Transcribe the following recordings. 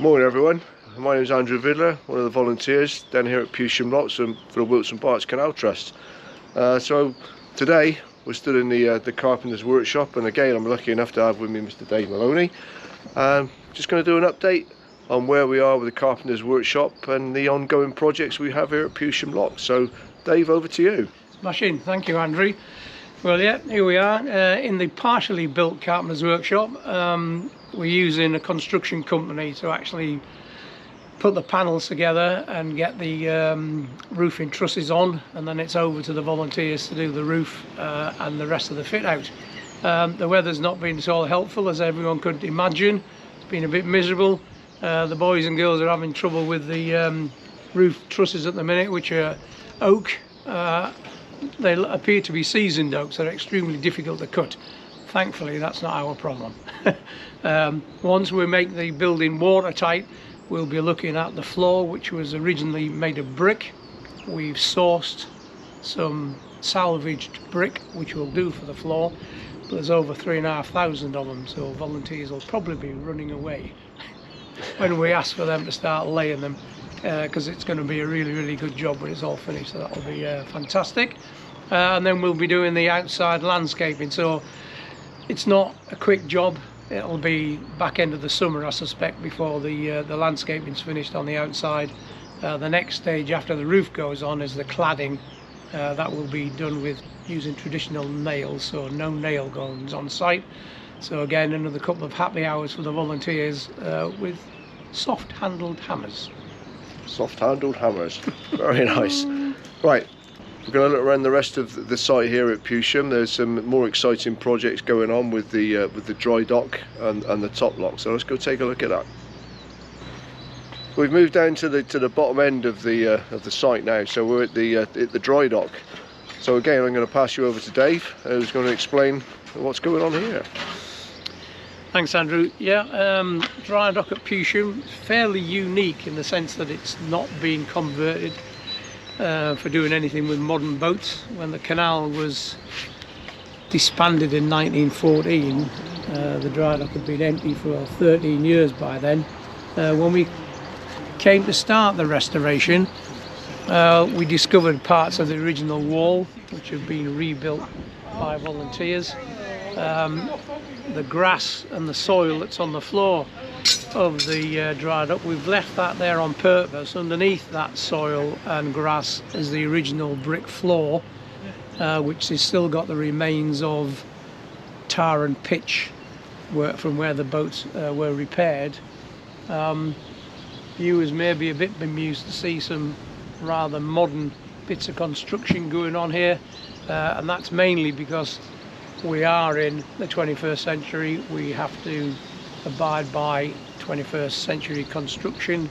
Morning everyone, my name is Andrew Vidler, one of the volunteers down here at Pewsham Locks for the Wilts Berks Canal Trust. So today we're stood in the carpenter's workshop, and again I'm lucky enough to have with me Mr. Dave Maloney. Just going to do an update on where we are with the carpenter's workshop and the ongoing projects we have here at Pewsham Locks. So Dave, over to you. Smashing, thank you Andrew. Well, yeah, here we are in the partially built carpenter's workshop. We're using a construction company to actually put the panels together and get the roofing trusses on, and then it's over to the volunteers to do the roof and the rest of the fit out. The weather's not been so helpful as everyone could imagine. It's been a bit miserable. The boys and girls are having trouble with the roof trusses at the minute, which are oak. They appear to be seasoned oak, so they're extremely difficult to cut. Thankfully that's not our problem. Once we make the building watertight, we'll be looking at the floor, which was originally made of brick. We've sourced some salvaged brick which will do for the floor, but there's over 3,500 of them, so volunteers will probably be running away when we ask for them to start laying them, because it's going to be a really good job when it's all finished, so that'll be fantastic. And then we'll be doing the outside landscaping, so it's not a quick job. It'll be back end of the summer, I suspect, before the landscaping's finished on the outside. The next stage after the roof goes on is the cladding. That will be done with using traditional nails, so no nail guns on site. So again, another couple of happy hours for the volunteers with soft-handled hammers. Soft-handled hammers, very nice. Right. We're going to look around the rest of the site here at Pewsham. There's some more exciting projects going on with the dry dock and the top lock. So let's go take a look at that. We've moved down to the bottom end of the site now. So we're at the dry dock. So again, I'm going to pass you over to Dave, who's going to explain what's going on here. Thanks Andrew. Yeah, dry dock at Pewsham is fairly unique in the sense that it's not being converted for doing anything with modern boats. When the canal was disbanded in 1914, the dry dock had been empty for 13 years by then. When we came to start the restoration, we discovered parts of the original wall which have been rebuilt by volunteers. The grass and the soil that's on the floor of the dry dock, we've left that there on purpose. Underneath that soil and grass is the original brick floor, which has still got the remains of tar and pitch from where the boats were repaired. Viewers may be a bit bemused to see some rather modern bits of construction going on here, and that's mainly because we are in the 21st century. We have to abide by 21st century construction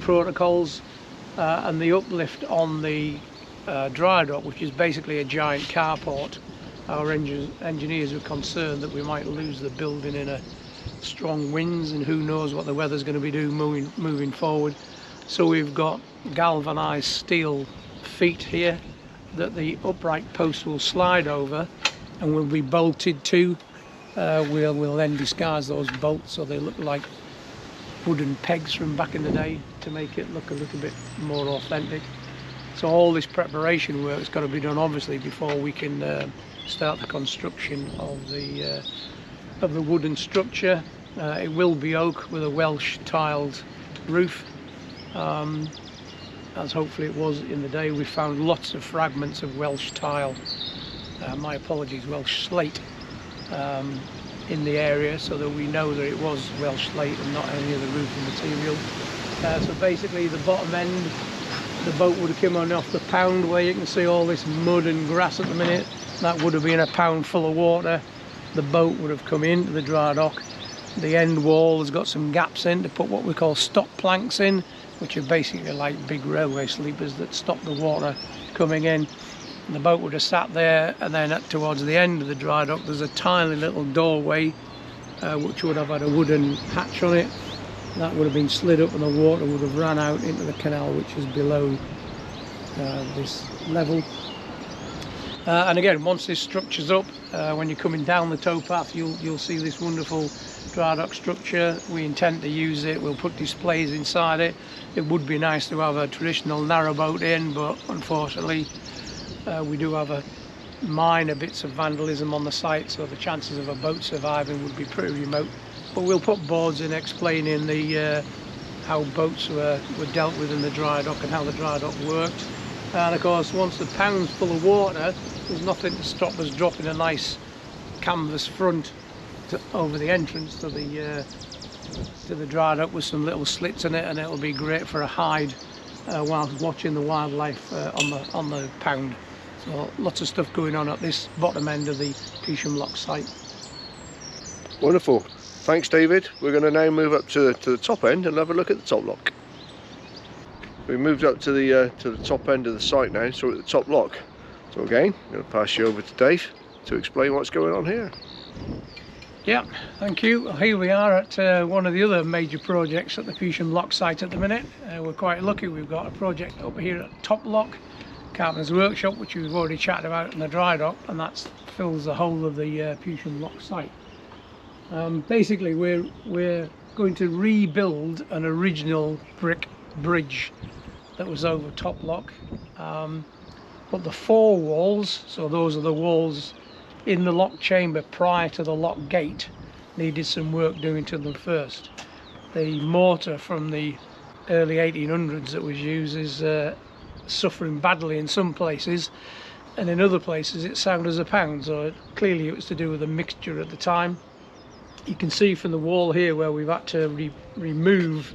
protocols, and the uplift on the dry dock, which is basically a giant carport. Our engineers were concerned that we might lose the building in a strong winds, and who knows what the weather's going to be doing moving forward. So we've got galvanized steel feet here that the upright post will slide over and will be bolted to. We'll then disguise those bolts so they look like wooden pegs from back in the day to make it look a little bit more authentic. So all this preparation work has got to be done obviously before we can start the construction of the wooden structure. It will be oak with a Welsh tiled roof, as hopefully it was in the day. We found lots of fragments of Welsh tile, my apologies, Welsh slate, in the area, so that we know that it was Welsh slate and not any of the roofing material. So basically the bottom end, the boat would have come on off the pound where you can see all this mud and grass at the minute. That would have been a pound full of water. The boat would have come into the dry dock. The end wall has got some gaps in to put what we call stop planks in, which are basically like big railway sleepers that stop the water coming in. And the boat would have sat there, and then towards the end of the dry dock there's a tiny little doorway which would have had a wooden hatch on it. That would have been slid up and the water would have run out into the canal, which is below this level. And again, once this structure's up, when you're coming down the towpath, you'll see this wonderful dry dock structure. We intend to use it. We'll put displays inside it. It would be nice to have a traditional narrowboat in, but unfortunately we do have a minor bits of vandalism on the site, so the chances of a boat surviving would be pretty remote. But we'll put boards in explaining the how boats were dealt with in the dry dock and how the dry dock worked. And of course, once the pound's full of water, there's nothing to stop us dropping a nice canvas front over the entrance to the dry dock with some little slits in it, and it'll be great for a hide whilst watching the wildlife on the pound. So lots of stuff going on at this bottom end of the Pewsham Locks site. Wonderful. Thanks, David. We're going to now move up to the top end and have a look at the top lock. We moved up to the top end of the site now, so we're at the top lock. So again, I'm going to pass you over to Dave to explain what's going on here. Yeah, thank you. Well, here we are at one of the other major projects at the Pewsham Locks site at the minute. We're quite lucky. We've got a project up here at top lock, Carpenter's Workshop, which we've already chatted about in the dry dock, and that fills the whole of the Pewsham Locks site. Basically, we're going to rebuild an original brick bridge that was over top lock, but the four walls, so those are the walls in the lock chamber prior to the lock gate, needed some work doing to them first. The mortar from the early 1800s that was used is suffering badly in some places, and in other places it's sound as a pound, so clearly it was to do with a mixture at the time. You can see from the wall here where we've had to remove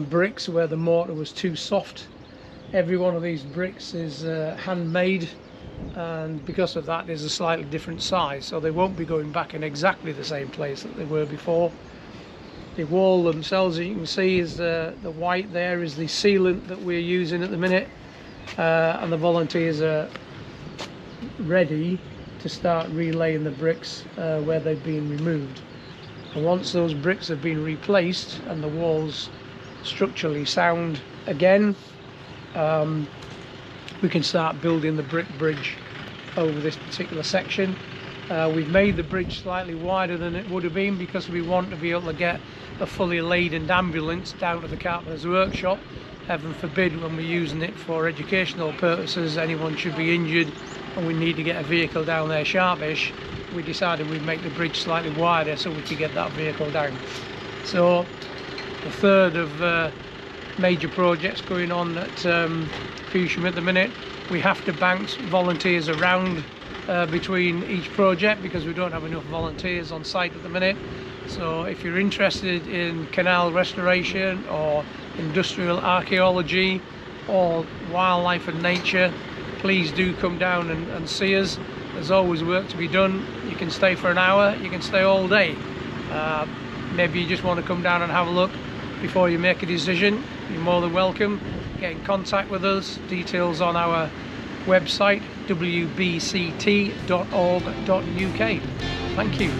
bricks where the mortar was too soft. Every one of these bricks is handmade, and because of that is a slightly different size, so they won't be going back in exactly the same place that they were before. The wall themselves, as you can see, is the white there is the sealant that we're using at the minute, and the volunteers are ready to start relaying the bricks where they've been removed. And once those bricks have been replaced and the walls structurally sound again, we can start building the brick bridge over this particular section. We've made the bridge slightly wider than it would have been because we want to be able to get a fully laden ambulance down to the Carpenter's Workshop. Heaven forbid, when we're using it for educational purposes, anyone should be injured and we need to get a vehicle down there sharpish, we decided we'd make the bridge slightly wider so we could get that vehicle down. So the third of major projects going on at Pewsham at the minute. We have to bounce volunteers around between each project because we don't have enough volunteers on site at the minute. So if you're interested in canal restoration or industrial archaeology or wildlife and nature, please do come down and see us. There's always work to be done. You can stay for an hour, you can stay all day. Maybe you just want to come down and have a look before you make a decision. You're more than welcome. Get in contact with us. Details on our website wbct.org.uk. Thank you.